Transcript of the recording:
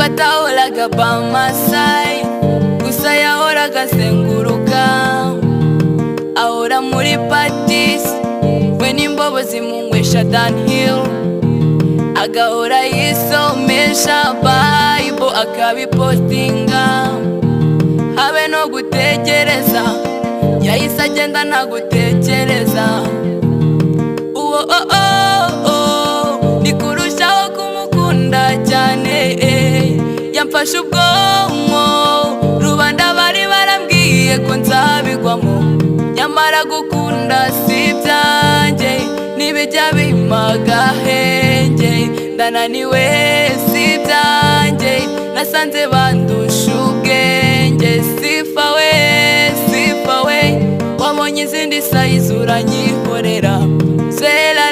but ahoraga by my side. Gusa yahoraga azenguruka, ahora muri parties, we n'imbobo zimunywesha downhill, agahora yisomesha Bible akabipostinga, habe no gutekereza, yahise agenda nta gutekereza. Nikurushaho kumukunda cyane, yamfashe ubwonko, rubanda bari barambwiye ko nzabigwamo, nyamara gukunda si ibyanjye, nibijya bimpa agahenge, ndananiwe si ibyanjye, nasanze bandusha ubwenge. Sifa we, wabonye izindi sayizi uranyihorera,